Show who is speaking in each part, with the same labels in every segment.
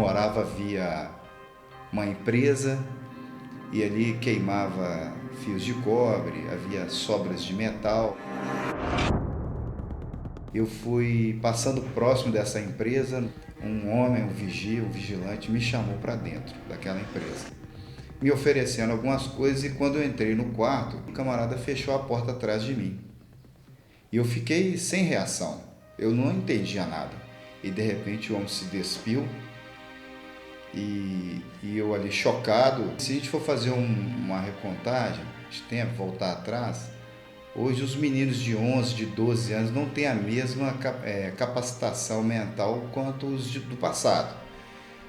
Speaker 1: morava havia uma empresa e ali queimava fios de cobre, havia sobras de metal. Eu fui passando próximo dessa empresa, um homem, um vigia, um vigilante, me chamou para dentro daquela empresa, me oferecendo algumas coisas, e quando eu entrei no quarto, o camarada fechou a porta atrás de mim. E eu fiquei sem reação, eu não entendia nada. E de repente o homem se despiu e eu ali chocado. Se a gente for fazer uma recontagem de tempo, voltar atrás, hoje os meninos de 11, de 12 anos não têm a mesma capacitação mental quanto os do passado.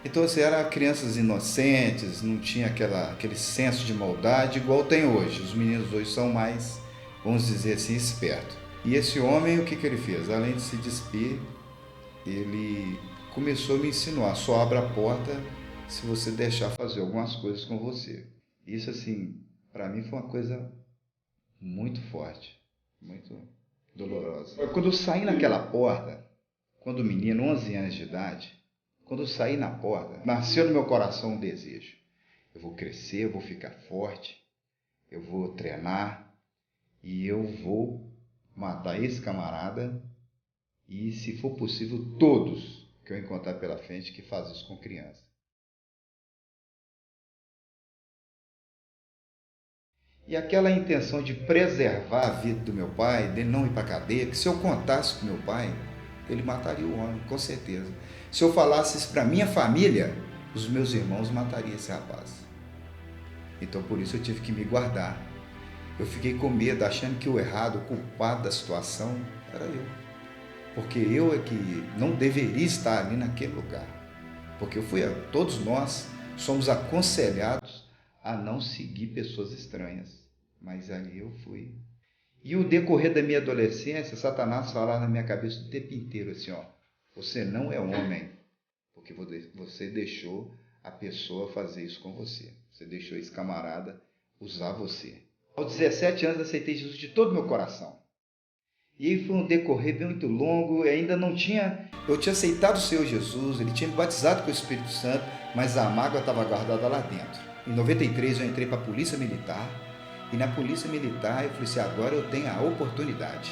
Speaker 1: Então, assim, eram crianças inocentes, não tinha aquele senso de maldade igual tem hoje. Os meninos hoje são mais, vamos dizer assim, espertos. E esse homem, o que ele fez? Além de se despir, ele começou a me insinuar: só abra a porta se você deixar fazer algumas coisas com você. Isso, assim, para mim foi uma coisa muito forte, muito dolorosa. Quando eu saí naquela porta, quando menino, 11 anos de idade, quando eu saí na porta, nasceu no meu coração um desejo. Eu vou crescer, eu vou ficar forte, eu vou treinar e eu vou matar esse camarada e, se for possível, todos que eu encontrar pela frente que fazem isso com criança. E aquela intenção de preservar a vida do meu pai, dele não ir para a cadeia, que se eu contasse para o meu pai, ele mataria o homem, com certeza. Se eu falasse isso para minha família, os meus irmãos matariam esse rapaz. Então por isso eu tive que me guardar. Eu fiquei com medo, achando que o errado, o culpado da situação era eu. Porque eu é que não deveria estar ali naquele lugar. Porque todos nós somos aconselhados a não seguir pessoas estranhas. Mas ali eu fui. E o decorrer da minha adolescência, Satanás falava na minha cabeça o tempo inteiro assim, ó: você não é homem, porque você deixou a pessoa fazer isso com você. Você deixou esse camarada usar você. Aos 17 anos aceitei Jesus de todo o meu coração. E aí foi um decorrer bem muito longo, eu tinha aceitado o Senhor Jesus, ele tinha me batizado com o Espírito Santo, mas a mágoa estava guardada lá dentro. Em 93 eu entrei para a Polícia Militar, e na Polícia Militar eu falei assim: agora eu tenho a oportunidade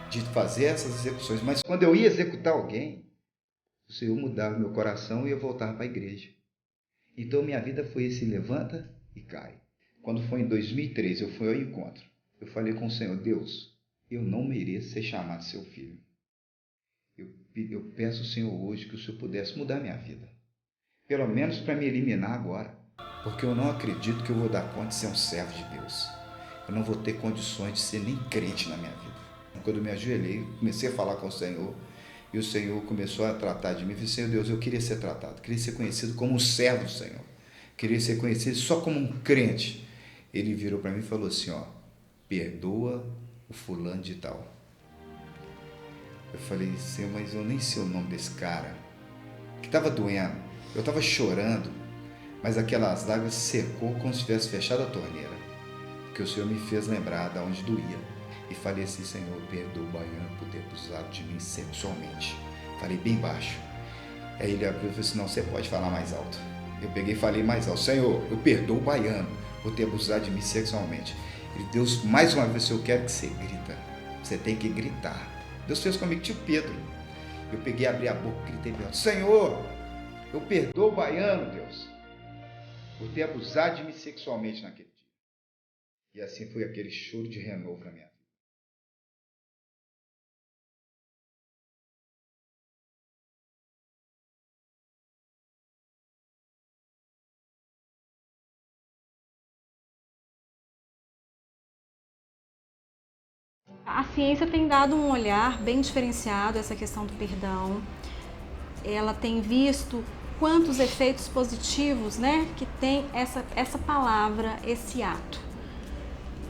Speaker 1: de fazer essas execuções. Mas quando eu ia executar alguém, o Senhor mudava meu coração e eu voltava para a igreja. Então minha vida foi esse levanta e cai. Quando foi em 2003, eu fui ao encontro. Eu falei com o Senhor: Deus, eu não mereço ser chamado seu filho. Eu peço ao Senhor hoje que o Senhor pudesse mudar minha vida. Pelo menos para me eliminar agora. Porque eu não acredito que eu vou dar conta de ser um servo de Deus. Eu não vou ter condições de ser nem crente na minha vida. Quando eu me ajoelhei, comecei a falar com o Senhor. E o Senhor começou a tratar de mim. Eu falei: Senhor Deus, eu queria ser tratado. Queria ser conhecido como um servo do Senhor. Queria ser conhecido só como um crente. Ele virou para mim e falou assim: ó, perdoa o fulano de tal. Eu falei: Senhor, mas eu nem sei o nome desse cara. Que estava doendo. Eu estava chorando. Mas aquelas lágrimas secou como se tivesse fechado a torneira. Porque o Senhor me fez lembrar de onde doía. E falei assim: Senhor, perdoa o baiano por ter abusado de mim sexualmente. Falei bem baixo. Aí ele abriu e falou assim: não, você pode falar mais alto. Eu peguei e falei mais alto: Senhor, eu perdoo o baiano por ter abusado de mim sexualmente. E Deus, mais uma vez, eu quero que você grita. Você tem que gritar. Deus fez comigo, tio Pedro. Eu peguei, abri a boca, gritei bem alto: Senhor, eu perdoo o baiano, Deus, por ter abusado de mim sexualmente naquele dia. E assim foi aquele choro de renovo na minha vida.
Speaker 2: A ciência tem dado um olhar bem diferenciado a essa questão do perdão. Ela tem visto quantos efeitos positivos, né, que tem essa palavra, esse ato.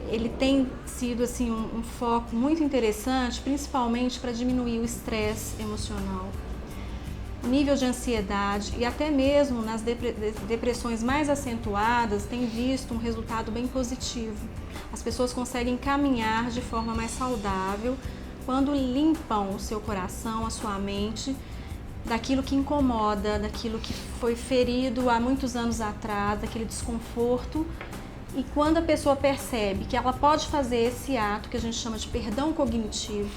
Speaker 2: Ele tem sido assim um foco muito interessante, principalmente para diminuir o estresse emocional, o nível de ansiedade, e até mesmo nas depressões mais acentuadas tem visto um resultado bem positivo. As pessoas conseguem caminhar de forma mais saudável quando limpam o seu coração, a sua mente, daquilo que incomoda, daquilo que foi ferido há muitos anos atrás, daquele desconforto. E quando a pessoa percebe que ela pode fazer esse ato que a gente chama de perdão cognitivo,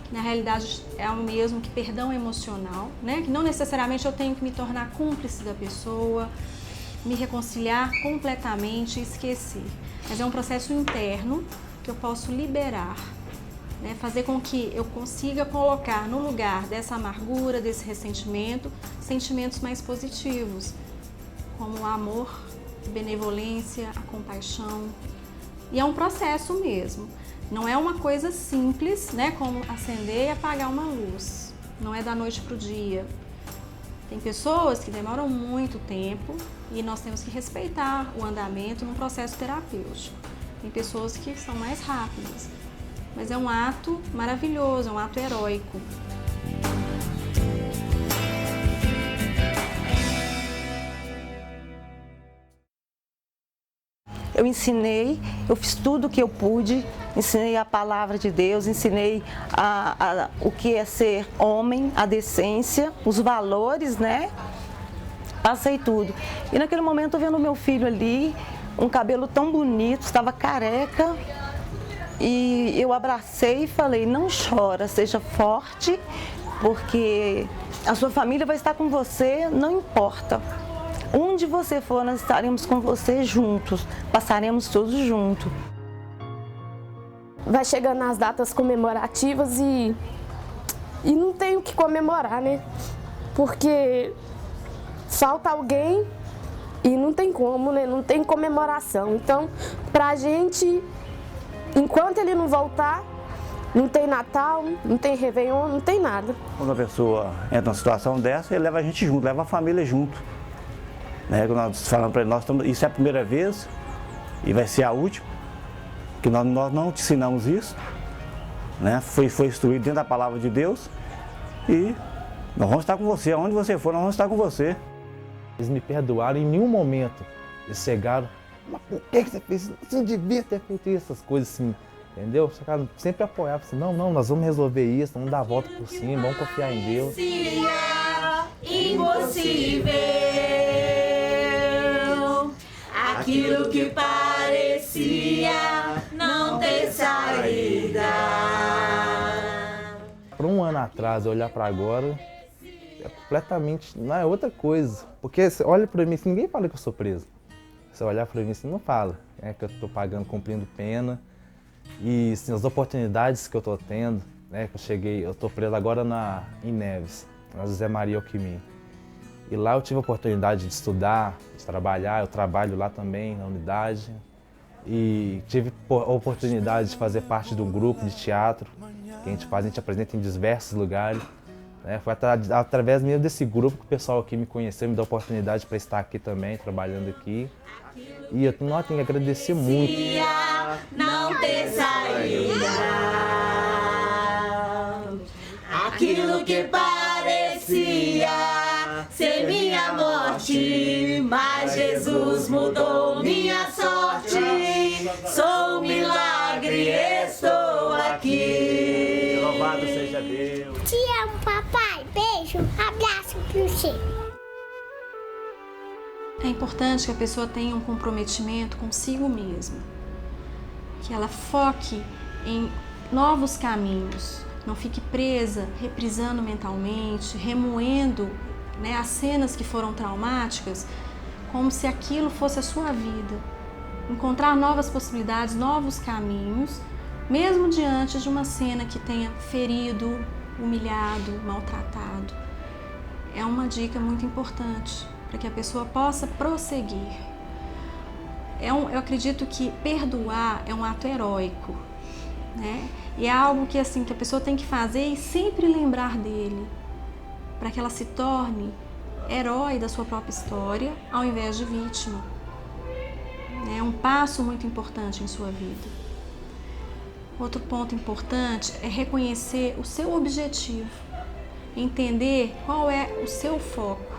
Speaker 2: que na realidade é o mesmo que perdão emocional, né? Que não necessariamente eu tenho que me tornar cúmplice da pessoa, me reconciliar completamente e esquecer. Mas é um processo interno que eu posso liberar, né? Fazer com que eu consiga colocar no lugar dessa amargura, desse ressentimento, sentimentos mais positivos, como o amor, a benevolência, a compaixão. E é um processo mesmo. Não é uma coisa simples, né? Como acender e apagar uma luz. Não é da noite para o dia. Tem pessoas que demoram muito tempo e nós temos que respeitar o andamento num processo terapêutico. Tem pessoas que são mais rápidas, mas é um ato maravilhoso, é um ato heróico.
Speaker 3: Eu ensinei, eu fiz tudo o que eu pude, ensinei a palavra de Deus, ensinei o que é ser homem, a decência, os valores, né? Passei tudo. E naquele momento eu vendo meu filho ali, um cabelo tão bonito, estava careca, e eu abracei e falei, não chora, seja forte, porque a sua família vai estar com você, não importa. Onde você for, nós estaremos com você juntos, passaremos todos juntos.
Speaker 4: Vai chegando as datas comemorativas e não tem o que comemorar, né? Porque falta alguém e não tem como, né? Não tem comemoração. Então, pra gente, enquanto ele não voltar, não tem Natal, não tem Réveillon, não tem nada.
Speaker 5: Quando a pessoa entra numa situação dessa, ele leva a gente junto, leva a família junto. Né? Nós falamos para ele, isso é a primeira vez e vai ser a última, que nós não te ensinamos isso, né? Foi instruído dentro da palavra de Deus e nós vamos estar com você, aonde você for, nós vamos estar com você.
Speaker 6: Eles me perdoaram em nenhum momento, eles chegaram, mas por que você fez isso? Você não devia ter feito essas coisas assim, entendeu? Sempre apoiava, assim, não, nós vamos resolver isso, vamos dar a volta por cima, vamos confiar em Deus.
Speaker 7: Impossível, aquilo que parecia não ter saída.
Speaker 6: Para um ano atrás, eu olhar para agora, é completamente, não é outra coisa. Porque você olha para mim assim, ninguém fala que eu sou preso. Você olhar para mim assim, não fala. É que eu estou pagando, cumprindo pena. E assim, as oportunidades que eu estou tendo, né, que eu estou preso agora em Neves, na José Maria Alquimim. E lá eu tive a oportunidade de estudar, de trabalhar, eu trabalho lá também, na unidade. E tive a oportunidade de fazer parte de um grupo de teatro, que a gente apresenta em diversos lugares. Né? Foi através mesmo desse grupo que o pessoal aqui me conheceu, me deu a oportunidade para estar aqui também, trabalhando aqui. E eu tenho que agradecer muito.
Speaker 7: Não ter saída, aquilo que parecia ser minha morte, mas Jesus mudou minha sorte. Sou um milagre, estou aqui.
Speaker 5: Louvado seja Deus.
Speaker 8: Te amo, papai. Beijo, abraço pra você.
Speaker 2: É importante que a pessoa tenha um comprometimento consigo mesma, que ela foque em novos caminhos, não fique presa, reprisando mentalmente, remoendo, né, as cenas que foram traumáticas, como se aquilo fosse a sua vida. Encontrar novas possibilidades, novos caminhos, mesmo diante de uma cena que tenha ferido, humilhado, maltratado. É uma dica muito importante para que a pessoa possa prosseguir. Eu acredito que perdoar é um ato heróico, né? E é algo que, assim, que a pessoa tem que fazer e sempre lembrar dele, para que ela se torne herói da sua própria história, ao invés de vítima. É um passo muito importante em sua vida. Outro ponto importante é reconhecer o seu objetivo, entender qual é o seu foco,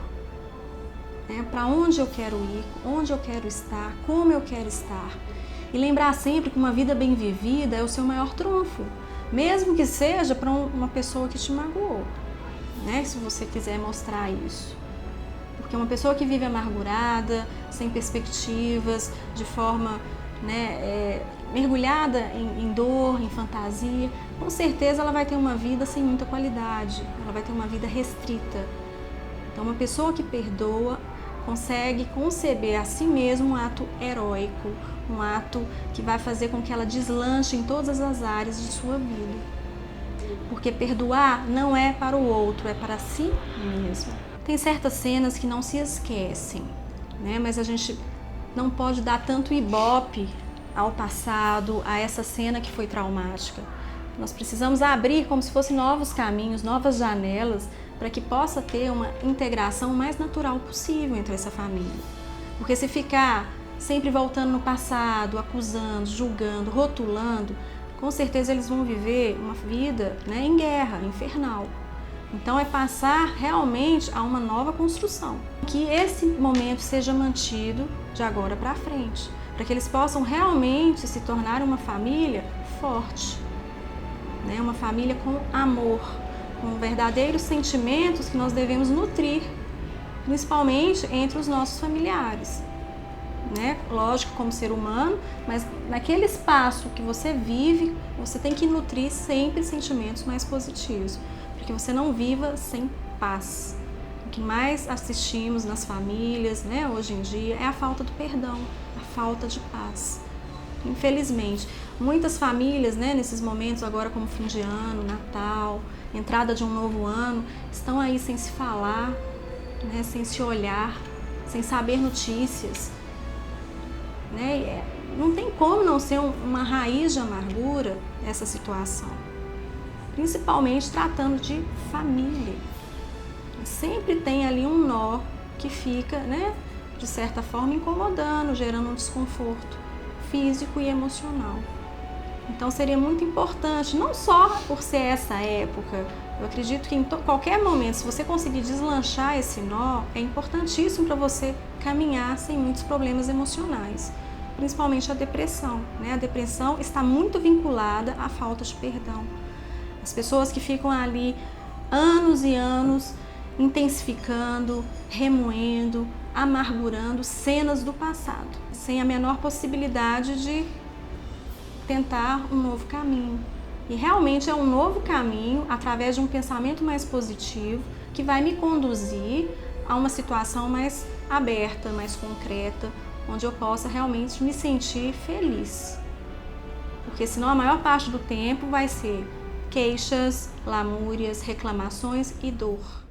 Speaker 2: né? Para onde eu quero ir, onde eu quero estar, como eu quero estar. E lembrar sempre que uma vida bem vivida é o seu maior trunfo, mesmo que seja para uma pessoa que te magoou. né, se você quiser mostrar isso. Porque uma pessoa que vive amargurada, sem perspectivas, de forma, né, mergulhada em dor, em fantasia, com certeza ela vai ter uma vida sem muita qualidade, ela vai ter uma vida restrita. Então, uma pessoa que perdoa consegue conceber a si mesma um ato heróico, um ato que vai fazer com que ela deslanche em todas as áreas de sua vida. Porque perdoar não é para o outro, é para si mesmo. Tem certas cenas que não se esquecem, né? Mas a gente não pode dar tanto ibope ao passado, a essa cena que foi traumática. Nós precisamos abrir como se fossem novos caminhos, novas janelas, para que possa ter uma integração mais natural possível entre essa família. Porque se ficar sempre voltando no passado, acusando, julgando, rotulando, com certeza eles vão viver uma vida, né, em guerra, infernal. Então é passar realmente a uma nova construção. Que esse momento seja mantido de agora para frente, para que eles possam realmente se tornar uma família forte, né? Uma família com amor, com verdadeiros sentimentos que nós devemos nutrir, principalmente entre os nossos familiares, né? Lógico, como ser humano, mas naquele espaço que você vive, você tem que nutrir sempre sentimentos mais positivos, que você não viva sem paz. O que mais assistimos nas famílias, né, hoje em dia, é a falta do perdão, a falta de paz. Infelizmente, muitas famílias, né, nesses momentos agora como fim de ano, Natal, entrada de um novo ano, estão aí sem se falar, né, sem se olhar, sem saber notícias, né? Não tem como não ser uma raiz de amargura essa situação. Principalmente tratando de família. Sempre tem ali um nó que fica, né, de certa forma incomodando, gerando um desconforto físico e emocional. Então seria muito importante, não só por ser essa época, eu acredito que em qualquer momento, se você conseguir deslanchar esse nó, é importantíssimo para você caminhar sem muitos problemas emocionais, principalmente a depressão, né? A depressão está muito vinculada à falta de perdão. As pessoas que ficam ali anos e anos intensificando, remoendo, amargurando cenas do passado, sem a menor possibilidade de tentar um novo caminho. E realmente é um novo caminho, através de um pensamento mais positivo, que vai me conduzir a uma situação mais aberta, mais concreta, onde eu possa realmente me sentir feliz. Porque senão a maior parte do tempo vai ser queixas, lamúrias, reclamações e dor.